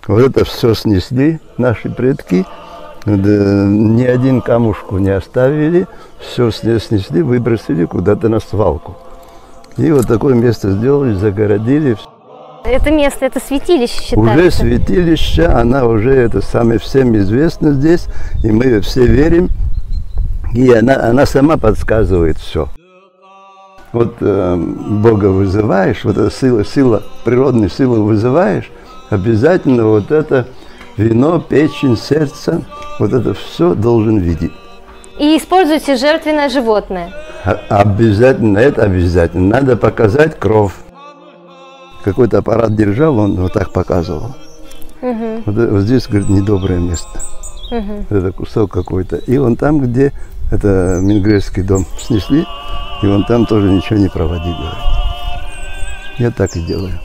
Вот это все снесли наши предки. Ни один камушку не оставили. Все снесли, выбросили куда-то на свалку. И вот такое место сделали, загородили. Это место, это святилище считается? Уже святилище, она уже это самое всем известно здесь. И мы все верим. И она сама подсказывает все. Вот Бога вызываешь, вот эта сила, природную силу вызываешь, обязательно вот это вино, печень, сердце, вот это все должен видеть. И используйте жертвенное животное? Обязательно, это обязательно. Надо показать кровь. Какой-то аппарат держал, он вот так показывал. Вот здесь, говорит, недоброе место. Это кусок какой-то. И вон там, где это Менгрельский дом снесли, и вон там тоже ничего не проводили. Я так и делаю.